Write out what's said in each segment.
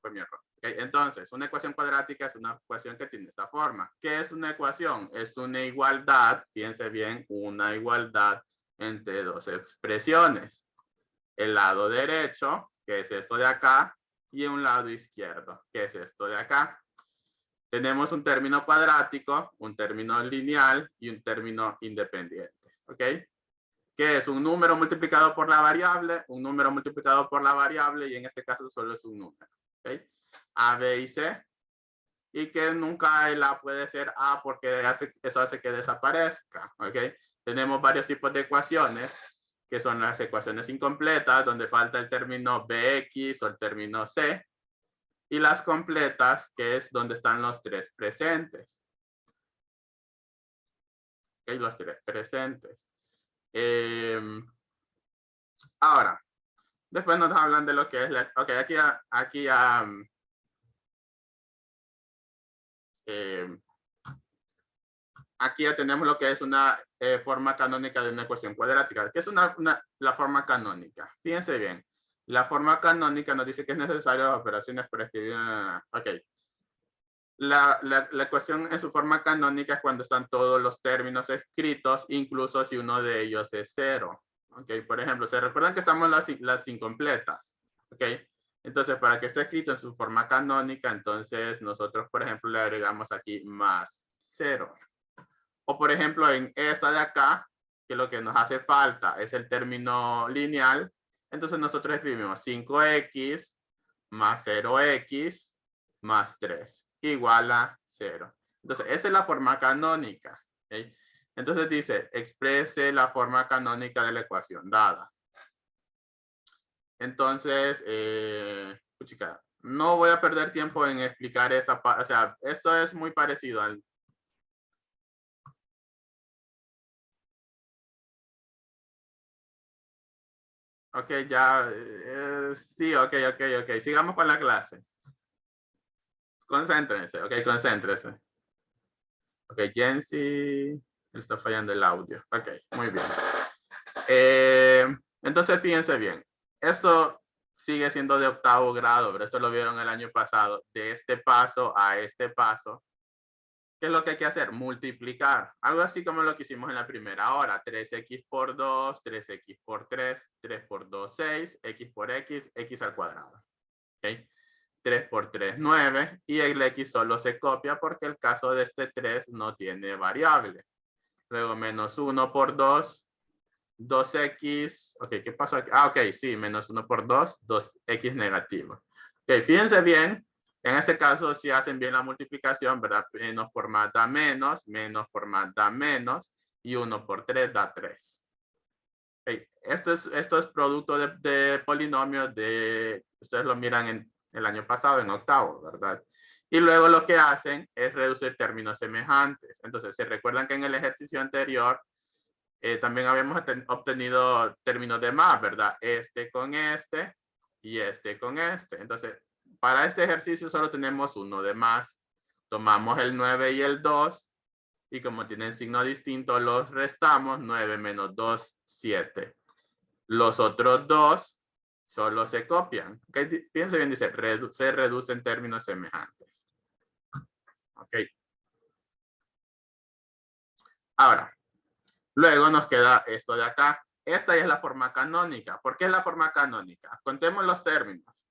fue mi error. ¿Okay? Entonces, una ecuación cuadrática es una ecuación que tiene esta forma. ¿Qué es una ecuación? Es una igualdad, fíjense bien, una igualdad entre dos expresiones. El lado derecho, que es esto de acá, y un lado izquierdo, que es esto de acá. Tenemos un término cuadrático, un término lineal y un término independiente. ¿Ok? Que es un número multiplicado por la variable, un número multiplicado por la variable, y en este caso solo es un número. ¿Ok? A, B y C. Y que nunca el A puede ser A porque eso hace que desaparezca. ¿Ok? Tenemos varios tipos de ecuaciones, que son las ecuaciones incompletas, donde falta el término BX o el término C. Y las completas, que es donde están los tres presentes. ¿Ok? Los tres presentes. Ahora, después nos hablan de lo que es la... Ok, aquí ya tenemos lo que es una forma canónica de una ecuación cuadrática. ¿Qué es la forma canónica? Fíjense bien. La forma canónica nos dice que es necesario operaciones por escribir. Ok. La ecuación en su forma canónica es cuando están todos los términos escritos, incluso si uno de ellos es cero. Okay, por ejemplo, ¿se recuerdan que estamos las incompletas? Okay. Entonces, para que esté escrito en su forma canónica, entonces nosotros, por ejemplo, le agregamos aquí más 0. O, por ejemplo, en esta de acá, que lo que nos hace falta es el término lineal, entonces nosotros escribimos 5x más 0x más 3 igual a 0. Entonces, esa es la forma canónica. ¿Okay? Entonces dice, exprese la forma canónica de la ecuación dada. Entonces, chica, no voy a perder tiempo en explicar esta parte. O sea, esto es muy parecido al... Ok, ya, sí, ok. Sigamos con la clase. Concéntrense, ok, concéntrense. Ok, Jensi, está fallando el audio. Ok, muy bien. Entonces, fíjense bien. Esto sigue siendo de octavo grado, pero esto lo vieron el año pasado. De este paso a este paso, ¿qué es lo que hay que hacer? Multiplicar. Algo así como lo que hicimos en la primera hora. 3x por 2, 3x por 3, 3 por 2, 6, x por x, x al cuadrado. ¿Ok? 3 por 3, 9. Y el x solo se copia porque el caso de este 3 no tiene variable. Luego menos 1 por 2, 2x. Ok, ¿qué pasó aquí? Ah, ok, sí, menos 1 por 2, 2x negativo. Ok, fíjense bien. En este caso, si hacen bien la multiplicación, ¿verdad? Menos por más da menos, menos por más da menos, y 1 por 3 da 3. Okay. Esto es producto de polinomios ustedes lo miran en el año pasado, en octavo, ¿verdad? Y luego lo que hacen es reducir términos semejantes. Entonces, se recuerdan que en el ejercicio anterior también habíamos obtenido términos de más, ¿verdad? Este con este y este con este. Entonces, para este ejercicio solo tenemos uno de más. Tomamos el 9 y el 2 y como tienen signo distinto, los restamos. 9 menos 2, 7. Los otros dos solo se copian. ¿Okay? Fíjense bien, dice, se reducen términos semejantes. Ok. Ahora, luego nos queda esto de acá. Esta ya es la forma canónica. ¿Por qué es la forma canónica? Contemos los términos.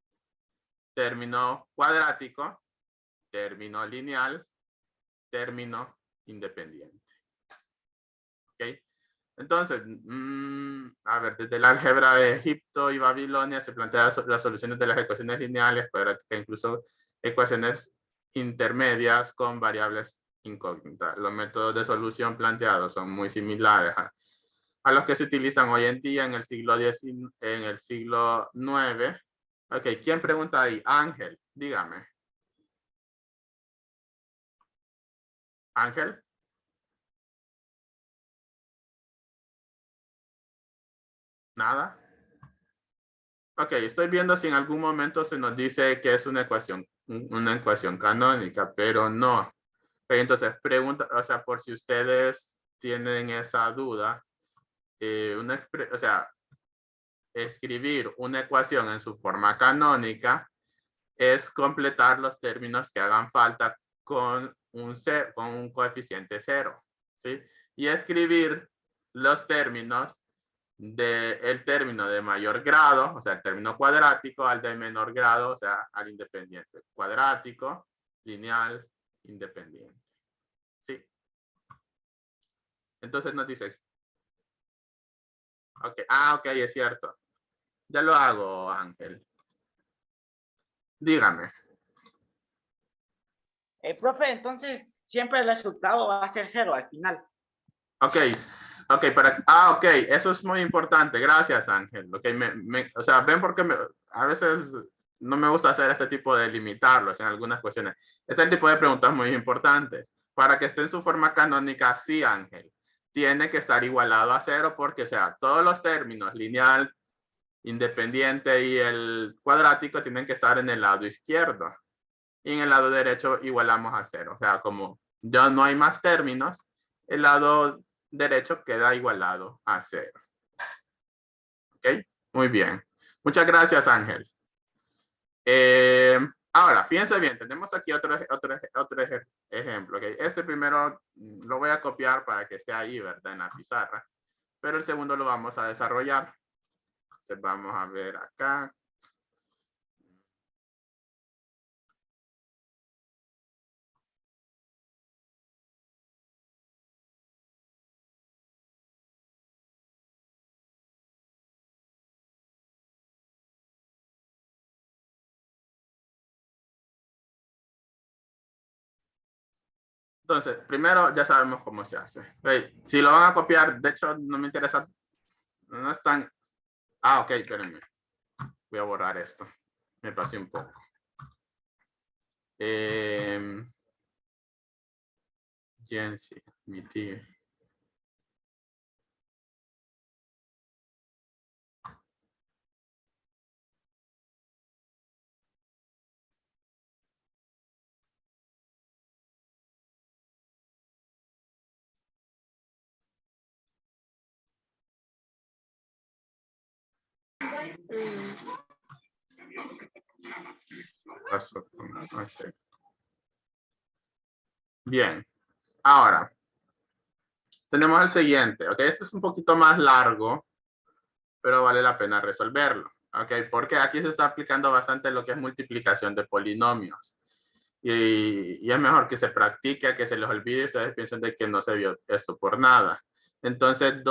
Término cuadrático, término lineal, término independiente. ¿Ok? Entonces, a ver, desde el álgebra de Egipto y Babilonia se plantean las soluciones de las ecuaciones lineales, cuadráticas, incluso ecuaciones intermedias con variables incógnitas. Los métodos de solución planteados son muy similares a los que se utilizan hoy en día en el siglo IX. Ok, ¿quién pregunta ahí? Ángel, dígame. Ángel. ¿Nada? Ok, estoy viendo si en algún momento se nos dice que es una ecuación canónica, pero no. Okay, entonces, pregunta, o sea, por si ustedes tienen esa duda, o sea, escribir una ecuación en su forma canónica es completar los términos que hagan falta con un coeficiente 0, ¿sí? Y escribir los términos del término de mayor grado, o sea, el término cuadrático, al de menor grado, o sea, al independiente. Cuadrático, lineal, independiente. ¿Sí? Entonces nos dice, ok, ok, es cierto. Ya lo hago, Ángel. Dígame. Profe, entonces siempre el resultado va a ser 0 al final. Ok, ok, eso es muy importante. Gracias, Ángel. Ok, o sea, ven porque a veces no me gusta hacer este tipo de limitarlos en algunas cuestiones. Este tipo de preguntas muy importantes. Para que esté en su forma canónica, sí, Ángel. Tiene que estar igualado a 0 porque, o sea, todos los términos, lineal, independiente y el cuadrático, tienen que estar en el lado izquierdo. Y en el lado derecho igualamos a 0. O sea, como ya no hay más términos, el lado derecho queda igualado a 0. ¿Ok? Muy bien. Muchas gracias, Ángel. Ahora, fíjense bien, tenemos aquí otro ejemplo. ¿Okay? Este primero lo voy a copiar para que esté ahí, ¿verdad? En la pizarra. Pero el segundo lo vamos a desarrollar. Entonces vamos a ver acá. Entonces, primero ya sabemos cómo se hace. Okay. Si lo van a copiar, de hecho, no me interesa. No están. Ah, ok, espérenme. Voy a borrar esto. Me pasé un poco. Jensi, mi tío. Okay. Bien, ahora tenemos el siguiente. Ok, este es un poquito más largo, pero vale la pena resolverlo. Ok, porque aquí se está aplicando bastante lo que es multiplicación de polinomios. Y es mejor que se practique, que se les olvide. Ustedes piensen de que no se vio esto por nada. Entonces,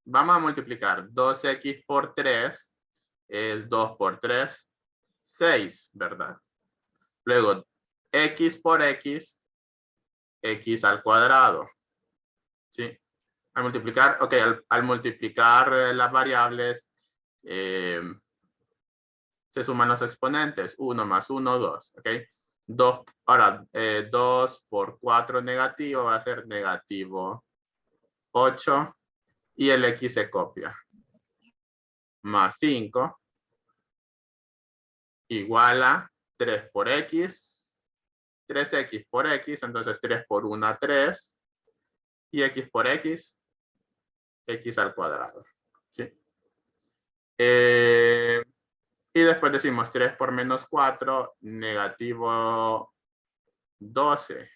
vamos a multiplicar 2x por 3 es 2 por 3, 6, ¿verdad? Luego, x por x, x al cuadrado. ¿Sí? Al multiplicar, ok, al multiplicar las variables, se suman los exponentes. 1 más 1, 2, ¿ok? 2, ahora, 2 por 4 negativo va a ser negativo 8 y el x se copia. Más 5 igual a 3 por x, 3x por x, entonces 3 por 1, 3, y x por x, x al cuadrado. ¿Sí? Y después decimos 3 por menos 4, negativo 12.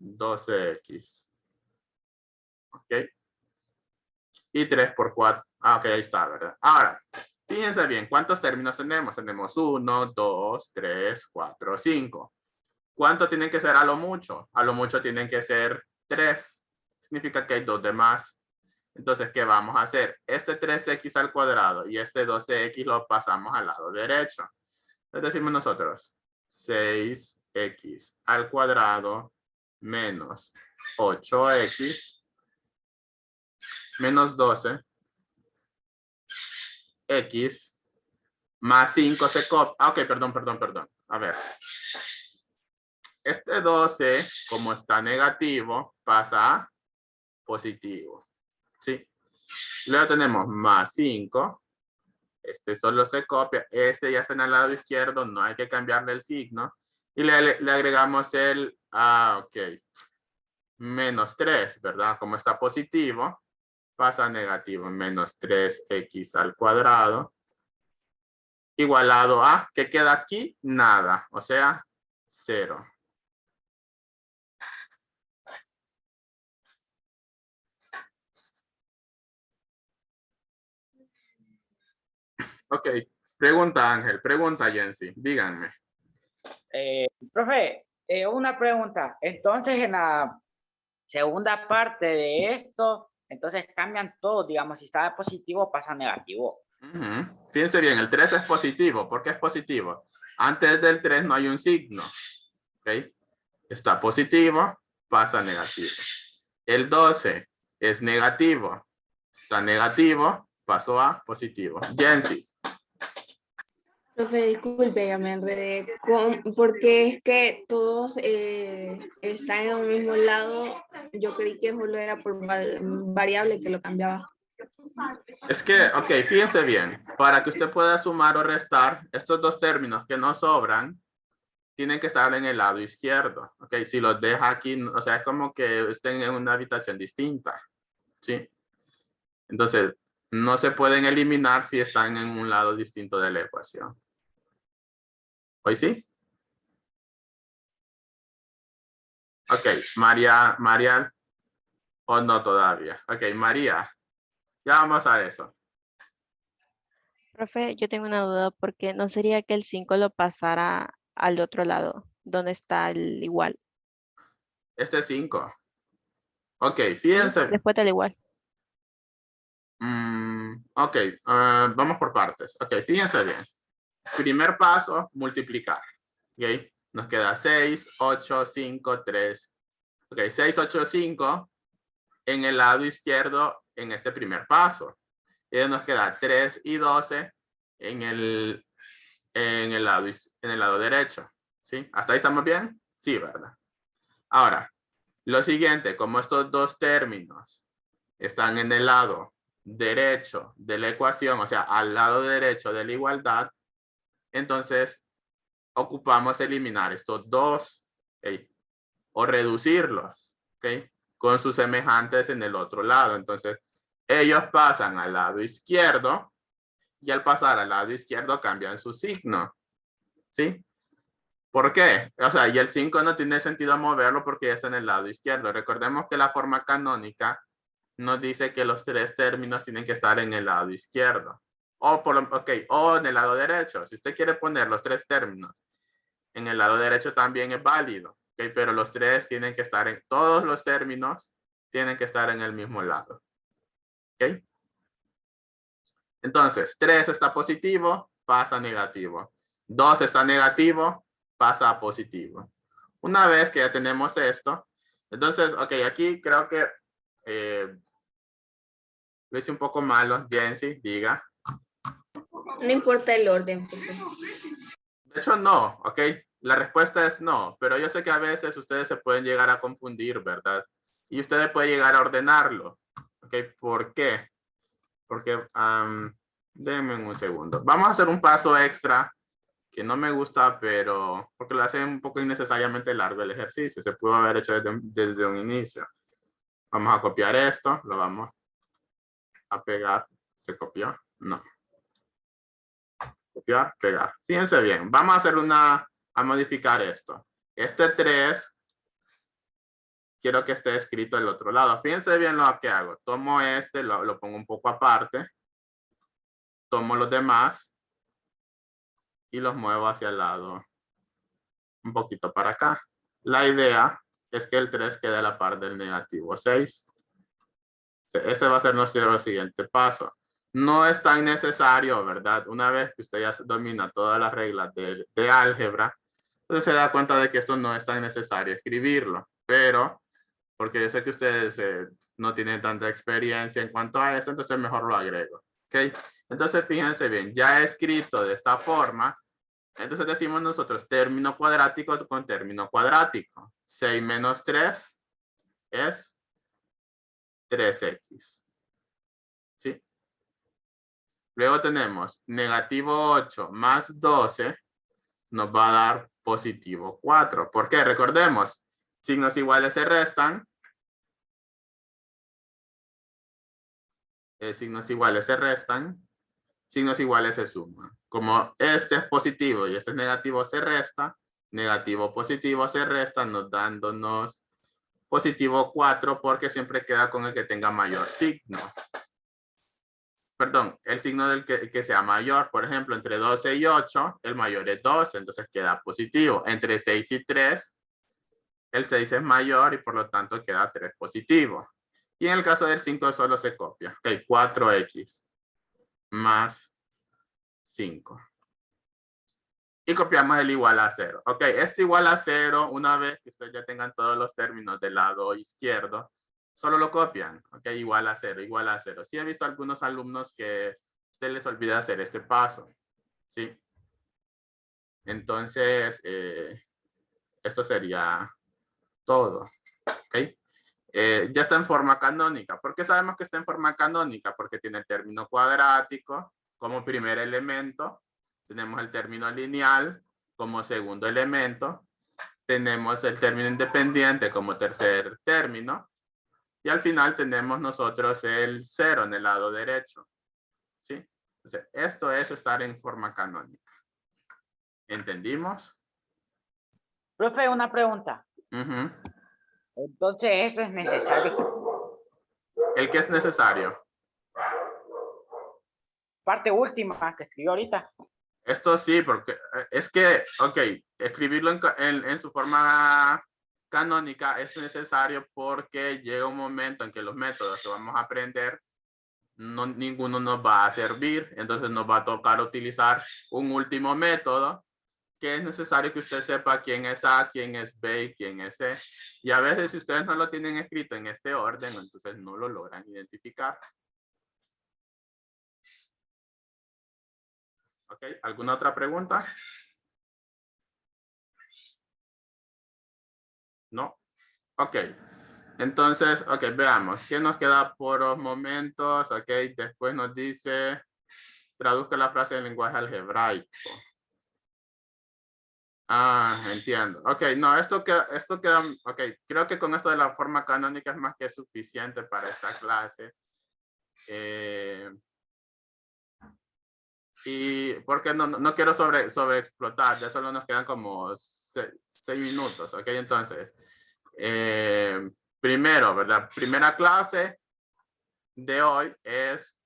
12x. ¿Ok? Y 3 por 4. Ah, ok, ahí está, ¿verdad? Ahora, fíjense bien, ¿cuántos términos tenemos? Tenemos 1, 2, 3, 4, 5. ¿Cuánto tienen que ser a lo mucho? A lo mucho tienen que ser 3. Significa que hay 2 de más. Entonces, ¿qué vamos a hacer? Este 3x al cuadrado y este 12x lo pasamos al lado derecho. Entonces decimos nosotros 6x al cuadrado menos 8x menos 12x más 5 se copia. Ah, ok, perdón. A ver. Este 12, como está negativo, pasa a positivo. ¿Sí? Luego tenemos más 5. Este solo se copia. Este ya está en el lado izquierdo. No hay que cambiarle el signo. Y le agregamos el, ok, menos 3, ¿verdad? Como está positivo, pasa a negativo. Menos 3x al cuadrado igualado a, ¿qué queda aquí? Nada, o sea, 0. Ok, pregunta Ángel, pregunta Jensi, díganme. Profe, una pregunta. Entonces, en la segunda parte de esto, entonces cambian todo, digamos, si está positivo pasa a negativo. Fíjense bien, el 3 es positivo. ¿Por qué es positivo? Antes del 3 no hay un signo. ¿Ok? Está positivo, pasa a negativo. El 12 es negativo. Está negativo, pasó a positivo. Jensi. Profe, disculpe, ya me enredé. Porque es que todos están en un mismo lado. Yo creí que solo era por variable que lo cambiaba. Es que, ok, fíjense bien. Para que usted pueda sumar o restar, estos dos términos que no sobran, tienen que estar en el lado izquierdo. Ok, si los deja aquí, o sea, es como que estén en una habitación distinta. ¿Sí? Entonces, no se pueden eliminar si están en un lado distinto de la ecuación. ¿Hoy sí? Ok, María, o no todavía. Ok, María, ya vamos a eso. Profe, yo tengo una duda porque no sería que el 5 lo pasara al otro lado, donde está el igual. Este es 5. Ok, ¿Sí? fíjense. Después del igual. Ok, vamos por partes. Ok, fíjense bien. Primer paso, multiplicar. Ok, nos queda 6, 8, 5, 3. Ok, 6, 8, 5 en el lado izquierdo en este primer paso. Y nos queda 3 y 12 en el lado derecho. ¿Sí? ¿Hasta ahí estamos bien? Sí, ¿verdad? Ahora, lo siguiente, como estos dos términos están en el lado derecho de la ecuación, o sea, al lado derecho de la igualdad, entonces ocupamos eliminar estos dos, ¿okay? O reducirlos, ¿okay? Con sus semejantes en el otro lado. Entonces, ellos pasan al lado izquierdo y al pasar al lado izquierdo cambian su signo, ¿sí? ¿Por qué? O sea, y el 5 no tiene sentido moverlo porque ya está en el lado izquierdo. Recordemos que la forma canónica nos dice que los tres términos tienen que estar en el lado izquierdo. O en el lado derecho. Si usted quiere poner los tres términos en el lado derecho también es válido. ¿Okay? Pero los tres tienen que estar en, todos los términos tienen que estar en el mismo lado. ¿Ok? Entonces, 3 está positivo, pasa a negativo. 2 está negativo, pasa a positivo. Una vez que ya tenemos esto, entonces, ok, aquí creo que lo hice un poco malo. Jensi, diga. No importa el orden, profe. De hecho, no, ok. La respuesta es no, pero yo sé que a veces ustedes se pueden llegar a confundir, ¿verdad? Y ustedes pueden llegar a ordenarlo. Ok, ¿por qué? Porque, denme un segundo. Vamos a hacer un paso extra que no me gusta, pero porque lo hace un poco innecesariamente largo el ejercicio. Se pudo haber hecho desde un inicio. Vamos a copiar esto, lo vamos a pegar. ¿Se copió? No. Copiar, pegar. Fíjense bien, vamos a hacer a modificar esto. Este 3, quiero que esté escrito el otro lado. Fíjense bien lo que hago. Tomo este, lo pongo un poco aparte. Tomo los demás y los muevo hacia el lado. Un poquito para acá. La idea es que el 3 quede a la par del negativo 6. Este va a ser nuestro siguiente paso. No es tan necesario, ¿verdad? Una vez que usted ya domina todas las reglas de álgebra, entonces se da cuenta de que esto no es tan necesario escribirlo. Pero, porque yo sé que ustedes no tienen tanta experiencia en cuanto a esto, entonces mejor lo agrego. ¿Ok? Entonces, fíjense bien, ya escrito de esta forma, entonces decimos nosotros término cuadrático con término cuadrático. 6 menos 3 es 3x. ¿Sí? Luego tenemos negativo 8 más 12 nos va a dar positivo 4. ¿Por qué? Recordemos, signos iguales se restan. Signos iguales se restan. signos iguales se suman. Como este es positivo y este es negativo, se resta. Negativo, positivo se resta, dándonos positivo 4 porque siempre queda con el que tenga mayor signo. Perdón, el signo del que sea mayor. Por ejemplo, entre 12 y 8, el mayor es 12, entonces queda positivo. Entre 6 y 3, el 6 es mayor y por lo tanto queda 3 positivo. Y en el caso del 5 solo se copia. Ok, 4x más 5. Y copiamos el igual a 0. Ok, este igual a 0, una vez que ustedes ya tengan todos los términos del lado izquierdo, solo lo copian. Ok, igual a 0, igual a 0. Sí he visto algunos alumnos que se les olvida hacer este paso. ¿Sí? Entonces, esto sería todo. ¿Ok? Ya está en forma canónica. ¿Por qué sabemos que está en forma canónica? Porque tiene el término cuadrático como primer elemento. Tenemos el término lineal como segundo elemento. Tenemos el término independiente como tercer término. Y al final tenemos nosotros el 0 en el lado derecho. ¿Sí? Entonces, esto es estar en forma canónica. ¿Entendimos? Profe, una pregunta. Uh-huh. Entonces, ¿esto es necesario? ¿El que es necesario? Parte última que escribió ahorita. Esto sí, porque es que, ok, escribirlo en su forma canónica es necesario porque llega un momento en que los métodos que vamos a aprender, ninguno nos va a servir. Entonces nos va a tocar utilizar un último método que es necesario que usted sepa quién es A, quién es B y quién es C. Y a veces si ustedes no lo tienen escrito en este orden, entonces no lo logran identificar. ¿Ok? ¿Alguna otra pregunta? ¿No? Ok. Entonces, ok, veamos. ¿Qué nos queda por los momentos? Ok, después nos dice, traduzca la frase en lenguaje algebraico. Ah, entiendo. Ok, no, esto queda, ok, creo que con esto de la forma canónica es más que suficiente para esta clase. Y porque no quiero sobre explotar, ya solo nos quedan como 6 minutos, ok, entonces, primero, ¿verdad? Primera clase de hoy es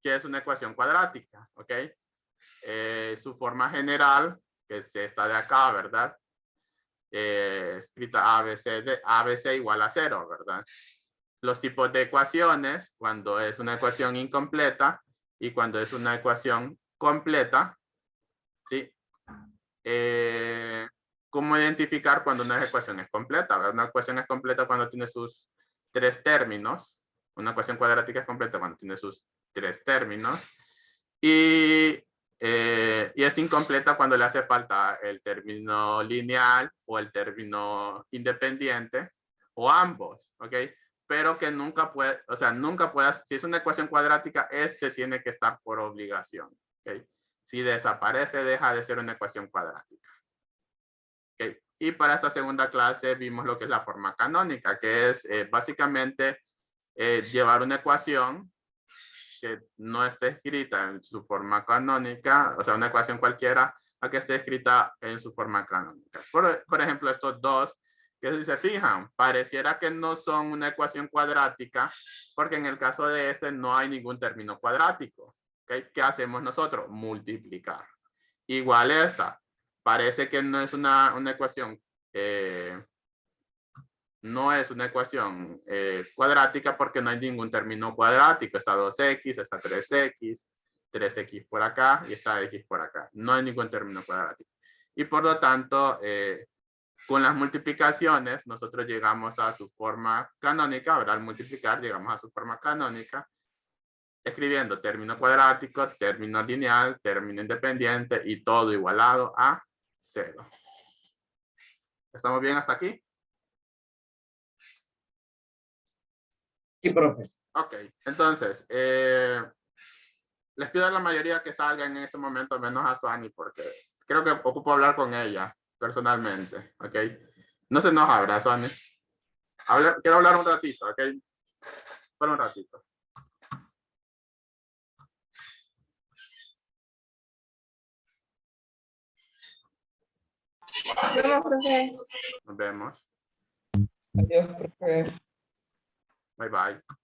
¿qué es una ecuación cuadrática? ¿Ok? Su forma general, que es esta de acá, ¿verdad? Escrita ABC igual a 0, ¿verdad? Los tipos de ecuaciones, cuando es una ecuación incompleta y cuando es una ecuación completa, ¿sí? ¿Cómo identificar cuando una ecuación es completa? ¿Verdad? Una ecuación es completa cuando tiene sus 3 términos. Una ecuación cuadrática es completa cuando tiene sus 3 términos. Y es incompleta cuando le hace falta el término lineal o el término independiente o ambos, ¿ok? Pero que nunca puede, o sea, nunca puedas, si es una ecuación cuadrática, este tiene que estar por obligación, ¿ok? Si desaparece, deja de ser una ecuación cuadrática. ¿Ok? Y para esta segunda clase vimos lo que es la forma canónica, que es básicamente llevar una ecuación que no esté escrita en su forma canónica, o sea, una ecuación cualquiera, a que esté escrita en su forma canónica. Por ejemplo, estos dos, que si se fijan, pareciera que no son una ecuación cuadrática, porque en el caso de este no hay ningún término cuadrático. ¿Okay? ¿Qué hacemos nosotros? Multiplicar. Igual esta, parece que no es una ecuación no es una ecuación cuadrática porque no hay ningún término cuadrático. Está 2x, está 3x, 3x por acá y está x por acá. No hay ningún término cuadrático. Y por lo tanto, con las multiplicaciones, nosotros llegamos a su forma canónica, ¿verdad? Al multiplicar, llegamos a su forma canónica, escribiendo término cuadrático, término lineal, término independiente y todo igualado a 0. ¿Estamos bien hasta aquí? Sí, profe. Ok, entonces, les pido a la mayoría que salgan en este momento, menos a Suani, porque creo que ocupo hablar con ella personalmente, ok. No se enoja, ¿verdad, Suani? Quiero hablar un ratito, ok. Por un ratito. No, profe. Nos vemos. Adiós, profe. Bye bye.